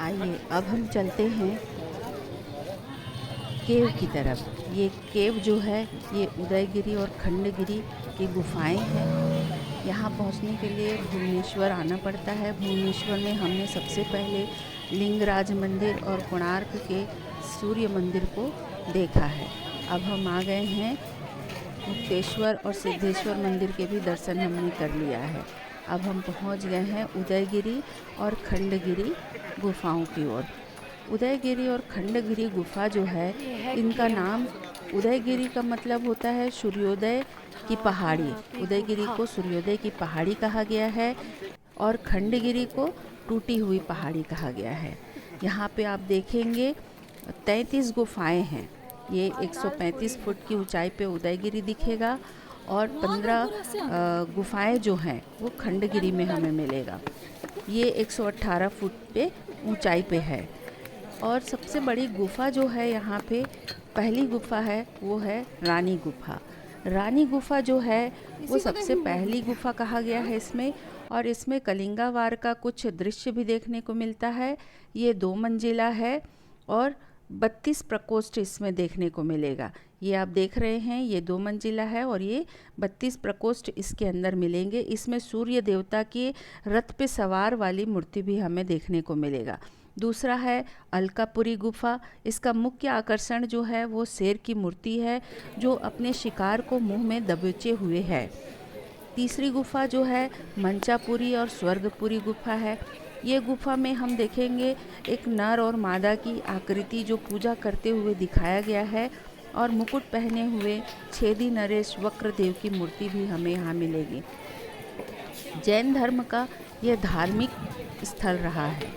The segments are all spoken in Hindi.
आइए अब हम चलते हैं केव की तरफ। ये केव जो है ये उदयगिरी और खंडगिरी की गुफाएं हैं। यहाँ पहुँचने के लिए भुवनेश्वर आना पड़ता है। भुवनेश्वर में हमने सबसे पहले लिंगराज मंदिर और कोणार्क के सूर्य मंदिर को देखा है। अब हम आ गए हैं मुक्तेश्वर और सिद्धेश्वर मंदिर के भी दर्शन हमने कर लिया है। अब हम पहुंच गए हैं उदयगिरी और खंडगिरी गुफाओं की ओर। उदयगिरी और खंडगिरी गुफा जो है, इनका नाम उदयगिरी का मतलब होता है सूर्योदय की पहाड़ी। उदयगिरी को सूर्योदय की पहाड़ी कहा गया है और खंडगिरी को टूटी हुई पहाड़ी कहा गया है। यहाँ पे आप देखेंगे 33 गुफाएं हैं। ये 135 फुट की ऊंचाई पे उदयगिरी दिखेगा और 15 गुफाएं जो हैं वो खंडगिरी में हमें मिलेगा। ये 118 फुट पे ऊंचाई पे है। और सबसे बड़ी गुफा जो है यहाँ पे, पहली गुफा है वो है रानी गुफा। रानी गुफा जो है वो सबसे पहली गुफा कहा गया है इसमें, और इसमें कलिंगा वार का कुछ दृश्य भी देखने को मिलता है। ये 2 मंजिला है और 32 प्रकोष्ठ इसमें देखने को मिलेगा। ये आप देख रहे हैं, ये 2 मंजिला है और ये 32 प्रकोष्ठ इसके अंदर मिलेंगे। इसमें सूर्य देवता के रथ पे सवार वाली मूर्ति भी हमें देखने को मिलेगा। दूसरा है अलकापुरी गुफा। इसका मुख्य आकर्षण जो है वो शेर की मूर्ति है जो अपने शिकार को मुंह में दबोचे हुए है। तीसरी गुफा जो है मंचापुरी और स्वर्गपुरी गुफा है। ये गुफा में हम देखेंगे एक नर और मादा की आकृति जो पूजा करते हुए दिखाया गया है, और मुकुट पहने हुए छेदी नरेश वक्रदेव की मूर्ति भी हमें यहाँ मिलेगी। जैन धर्म का यह धार्मिक स्थल रहा है।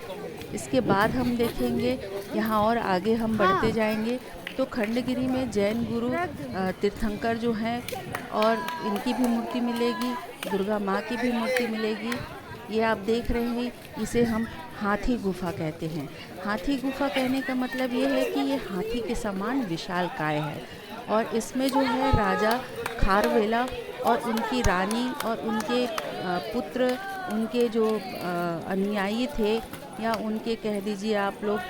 इसके बाद हम देखेंगे, यहाँ और आगे हम बढ़ते जाएंगे तो खंडगिरी में जैन गुरु तीर्थंकर जो हैं, और इनकी भी मूर्ति मिलेगी, दुर्गा माँ की भी मूर्ति मिलेगी। ये आप देख रहे हैं, इसे हम हाथी गुफा कहते हैं। हाथी गुफा कहने का मतलब ये है कि ये हाथी के समान विशालकाय है, और इसमें जो है राजा खारवेला और उनकी रानी और उनके पुत्र, उनके जो अनुयायी थे, या उनके कह दीजिए आप लोग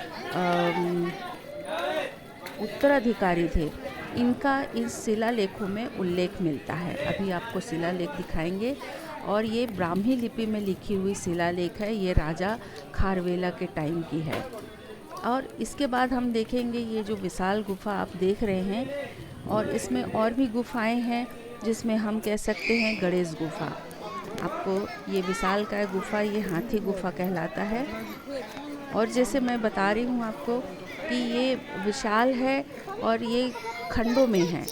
उत्तराधिकारी थे, इनका इस शिलालेखों में उल्लेख मिलता है। अभी आपको शिलालेख दिखाएंगे, और ये ब्राह्मी लिपि में लिखी हुई शिलालेख है। ये राजा खारवेला के टाइम की है। और इसके बाद हम देखेंगे ये जो विशाल गुफा आप देख रहे हैं, और इसमें और भी गुफाएं हैं जिसमें हम कह सकते हैं गणेश गुफा। आपको ये विशालकाय गुफा, ये हाथी गुफा कहलाता है। और जैसे मैं बता रही हूँ आपको कि ये विशाल है और ये खंडों में है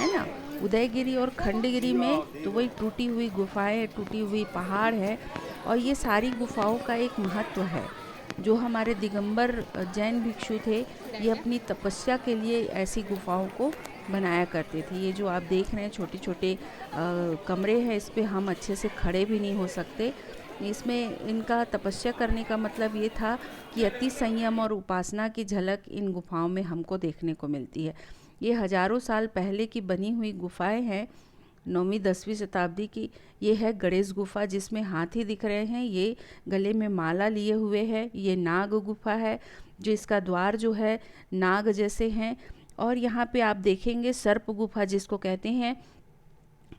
ना। उदयगिरी और खंडगिरी में तो वही टूटी हुई गुफाएं, टूटी हुई पहाड़ है, और ये सारी गुफाओं का एक महत्व है। जो हमारे दिगंबर जैन भिक्षु थे, ये अपनी तपस्या के लिए ऐसी गुफाओं को बनाया करते थे। ये जो आप देख रहे हैं छोटे छोटे कमरे हैं, इस पे हम अच्छे से खड़े भी नहीं हो सकते। इसमें इनका तपस्या करने का मतलब ये था कि अति संयम और उपासना की झलक इन गुफाओं में हमको देखने को मिलती है। ये हजारों साल पहले की बनी हुई गुफाएं हैं, 9वीं-10वीं शताब्दी की। ये है गणेश गुफा जिसमें हाथी दिख रहे हैं, ये गले में माला लिए हुए है। ये नाग गुफा है, जो इसका द्वार जो है नाग जैसे हैं। और यहाँ पे आप देखेंगे सर्प गुफा जिसको कहते हैं।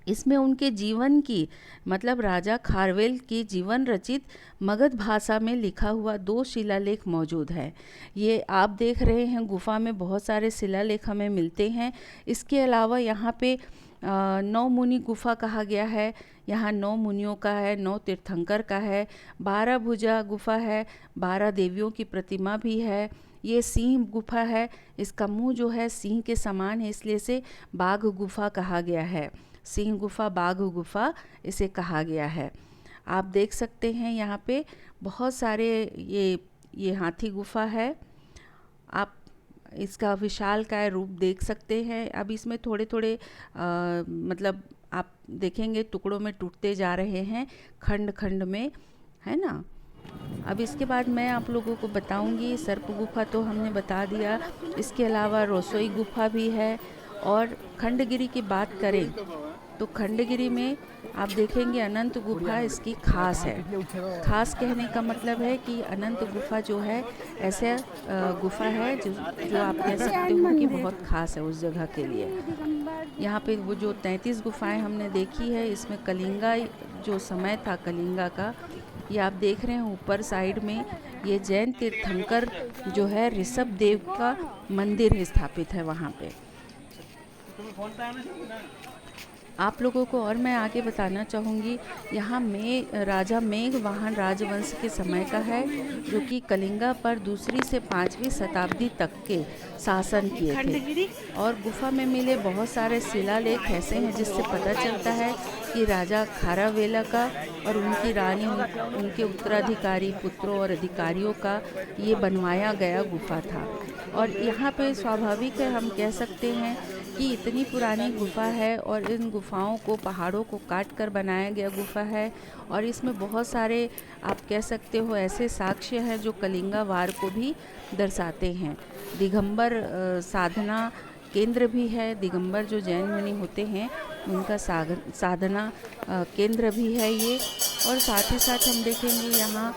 इसमें उनके जीवन की, मतलब राजा खारवेल की जीवन रचित मगध भाषा में लिखा हुआ 2 शिलालेख मौजूद है। ये आप देख रहे हैं, गुफा में बहुत सारे शिलालेख हमें मिलते हैं। इसके अलावा यहाँ पे 9 मुनि गुफा कहा गया है। यहाँ 9 मुनियों का है, 9 तीर्थंकर का है। 12 भुजा गुफा है, 12 देवियों की प्रतिमा भी है। ये सिंह गुफा है, इसका मुंह जो है सिंह के समान है, इसलिए इसे बाघ गुफा कहा गया है। सिंह गुफा, बाघ गुफा इसे कहा गया है। आप देख सकते हैं यहाँ पे बहुत सारे ये हाथी गुफा है। आप इसका विशालकाय रूप देख सकते हैं। अब इसमें थोड़े थोड़े मतलब आप देखेंगे टुकड़ों में टूटते जा रहे हैं, खंड खंड में, है ना। अब इसके बाद मैं आप लोगों को बताऊंगी, सर्प गुफा तो हमने बता दिया। इसके अलावा रसोई गुफा भी है। और खंडगिरी की बात करें तो खंडगिरी में आप देखेंगे अनंत गुफा इसकी खास है। खास कहने का मतलब है कि अनंत गुफा जो है ऐसे गुफा है जो आप कह सकते हो कि बहुत खास है उस जगह के लिए। यहाँ पे वो जो 33 गुफाएं हमने देखी है, इसमें कलिंगा जो समय था कलिंगा का, ये आप देख रहे हैं ऊपर साइड में, ये जैन तीर्थंकर जो है ऋषभ देव का मंदिर स्थापित है वहाँ पे। आप लोगों को और मैं आगे बताना चाहूँगी, यहाँ राजा मेघवाहन राजवंश के समय का है, जो कि कलिंगा पर 2री से 5वीं शताब्दी तक के शासन किए थे। और गुफा में मिले बहुत सारे शिलालेख ऐसे हैं जिससे पता चलता है कि राजा खारावेला का और उनकी रानी, उनके उत्तराधिकारी पुत्रों और अधिकारियों का ये बनवाया गया गुफा था। और यहाँ पे स्वाभाविक है, हम कह सकते हैं कि इतनी पुरानी गुफा है और इन गुफाओं को, पहाड़ों को काट कर बनाया गया गुफा है, और इसमें बहुत सारे आप कह सकते हो ऐसे साक्ष्य हैं जो कलिंगा वार को भी दर्शाते हैं। दिगंबर साधना केंद्र भी है, दिगंबर जो जैन मुनि होते हैं उनका साधना केंद्र भी है ये। और साथ ही साथ हम देखेंगे यहाँ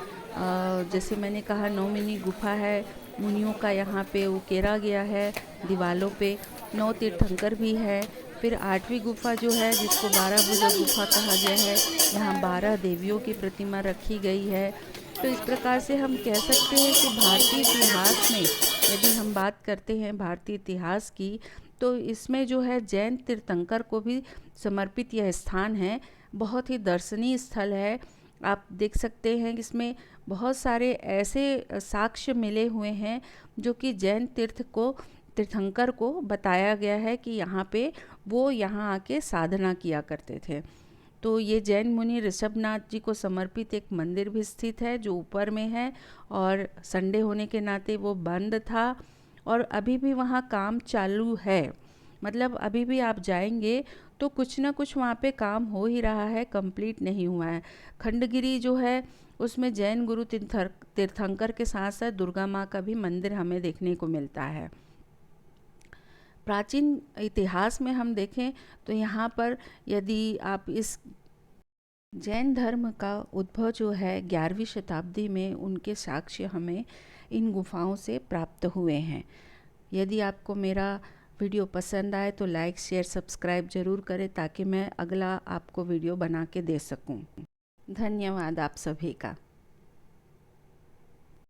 जैसे मैंने कहा 9 मिनी गुफा है, मुनियों का यहाँ पे उकेरा गया है दीवालों पे। 9 तीर्थंकर भी है। फिर 8वीं गुफा जो है जिसको 12 भुजा गुफा कहा गया है, यहाँ 12 देवियों की प्रतिमा रखी गई है। तो इस प्रकार से हम कह सकते हैं कि भारतीय इतिहास में यदि हम बात करते हैं भारतीय इतिहास की, तो इसमें जो है जैन तीर्थंकर को भी समर्पित यह स्थान है। बहुत ही दर्शनीय स्थल है। आप देख सकते हैं कि इसमें बहुत सारे ऐसे साक्ष्य मिले हुए हैं जो कि जैन तीर्थंकर को बताया गया है कि यहाँ पे वो यहाँ आके साधना किया करते थे। तो ये जैन मुनि ऋषभनाथ जी को समर्पित एक मंदिर भी स्थित है जो ऊपर में है, और संडे होने के नाते वो बंद था और अभी भी वहाँ काम चालू है। मतलब अभी भी आप जाएंगे तो कुछ ना कुछ वहाँ पे काम हो ही रहा है, कंप्लीट नहीं हुआ है। खंडगिरी जो है उसमें जैन गुरु तीर्थंकर के साथ साथ दुर्गा माँ का भी मंदिर हमें देखने को मिलता है। प्राचीन इतिहास में हम देखें तो यहाँ पर यदि आप इस जैन धर्म का उद्भव जो है 11वीं शताब्दी में, उनके साक्ष्य हमें इन गुफाओं से प्राप्त हुए हैं। यदि आपको मेरा वीडियो पसंद आए तो लाइक शेयर सब्सक्राइब ज़रूर करें ताकि मैं अगला आपको वीडियो बना के दे सकूं। धन्यवाद आप सभी का।